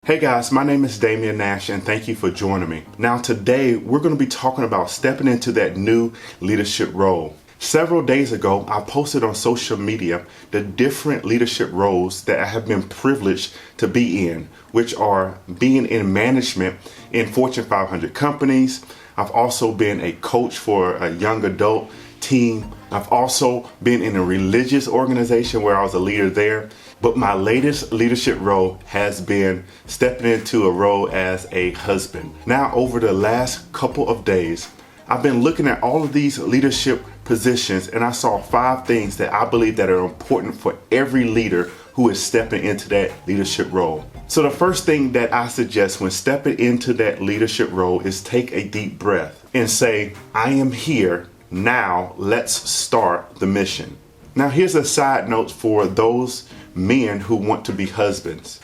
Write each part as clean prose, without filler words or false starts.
Hey guys, my name is Damien Nash and thank you for joining me. Now today we're going to be talking about stepping into that new leadership role. Several days ago, I posted on social media the different leadership roles that I have been privileged to be in, which are being in management in Fortune 500 companies. I've also been a coach for a young adult team. I've also been in a religious organization where I was a leader there. But my latest leadership role has been stepping into a role as a husband. Now, over the last couple of days, I've been looking at all of these leadership positions and I saw 5 things that I believe that are important for every leader who is stepping into that leadership role. So the first thing that I suggest when stepping into that leadership role is take a deep breath and say, I am here. Now let's start the mission. Now here's a side note for those men who want to be husbands.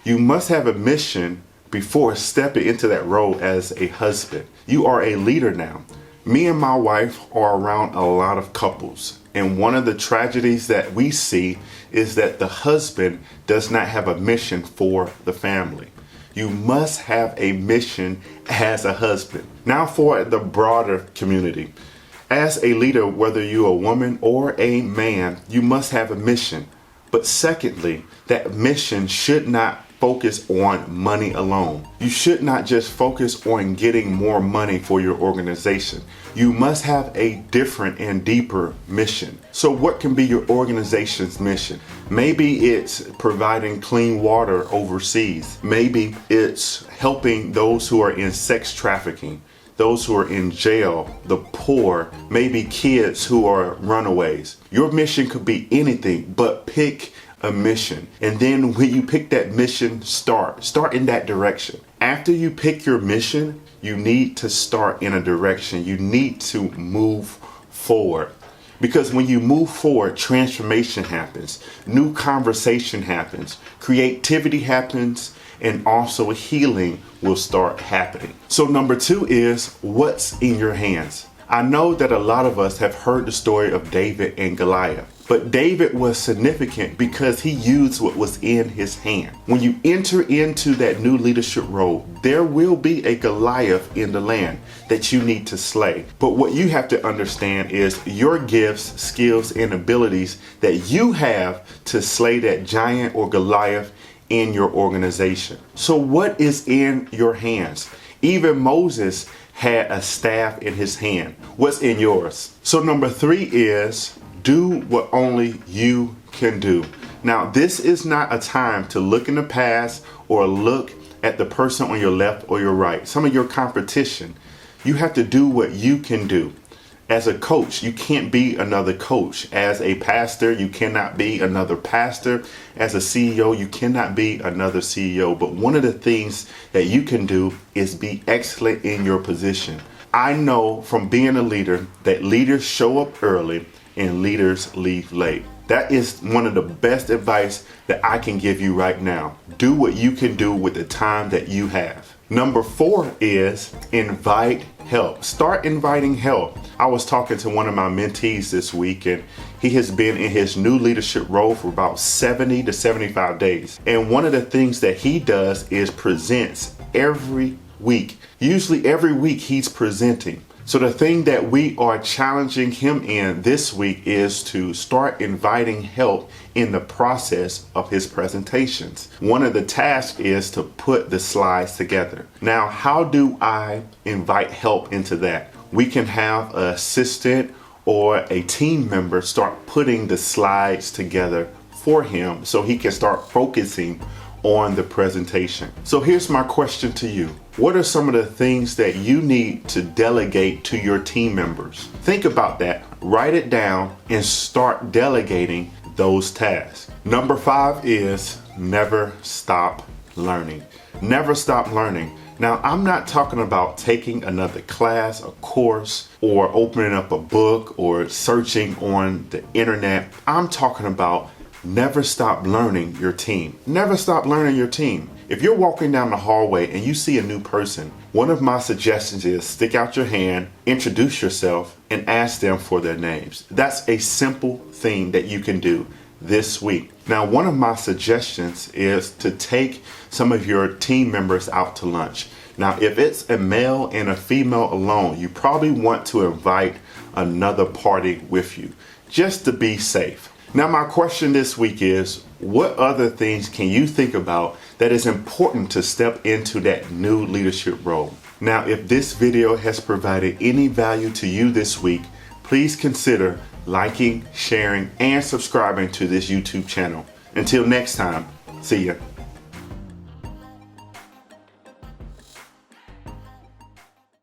You must have a mission before stepping into that role as a husband. You are a leader now. Me and my wife are around a lot of couples, and one of the tragedies that we see is that the husband does not have a mission for the family. You must have a mission as a husband. Now for the broader community. As a leader, whether you're a woman or a man, you must have a mission. But secondly, that mission should not focus on money alone. You should not just focus on getting more money for your organization. You must have a different and deeper mission. So what can be your organization's mission? Maybe it's providing clean water overseas. Maybe it's helping those who are in sex trafficking, those who are in jail, the poor, maybe kids who are runaways. Your mission could be anything, but pick a mission. And then when you pick that mission, start in that direction. After you pick your mission, you need to start in a direction. You need to move forward. Because when you move forward, transformation happens, new conversation happens, creativity happens, and also healing will start happening. So number 2 is what's in your hands. I know that a lot of us have heard the story of David and Goliath, but David was significant because he used what was in his hand. When you enter into that new leadership role, there will be a Goliath in the land that you need to slay. But what you have to understand is your gifts, skills, and abilities that you have to slay that giant or Goliath in your organization. So what is in your hands? Even Moses had a staff in his hand. What's in yours? So number 3 is do what only you can do. Now, this is not a time to look in the past or look at the person on your left or your right, some of your competition. You have to do what you can do. As a coach, you can't be another coach. As a pastor, you cannot be another pastor. As a CEO, you cannot be another CEO. But one of the things that you can do is be excellent in your position. I know from being a leader that leaders show up early and leaders leave late. That is one of the best advice that I can give you right now. Do what you can do with the time that you have. Number 4 is invite help. Start inviting help. I was talking to one of my mentees this week, and he has been in his new leadership role for about 70 to 75 days. And one of the things that he does is presents every week. Usually every week he's presenting. So the thing that we are challenging him in this week is to start inviting help in the process of his presentations. One of the tasks is to put the slides together. Now, how do I invite help into that? We can have an assistant or a team member start putting the slides together for him so he can start focusing on the presentation. So here's my question to you. What are some of the things that you need to delegate to your team members? Think about that, write it down, and start delegating those tasks. Number 5 is never stop learning. Never stop learning. Now, I'm not talking about taking another class, a course, or opening up a book or searching on the internet. I'm talking about never stop learning your team. Never stop learning your team. If you're walking down the hallway and you see a new person, one of my suggestions is stick out your hand, introduce yourself, and ask them for their names. That's a simple thing that you can do. this week. Now, one of my suggestions is to take some of your team members out to lunch. Now, if it's a male and a female alone, you probably want to invite another party with you just to be safe. Now, my question this week is, what other things can you think about that is important to step into that new leadership role? Now, if this video has provided any value to you this week, please consider liking, sharing, and subscribing to this YouTube channel. Until next time, see ya.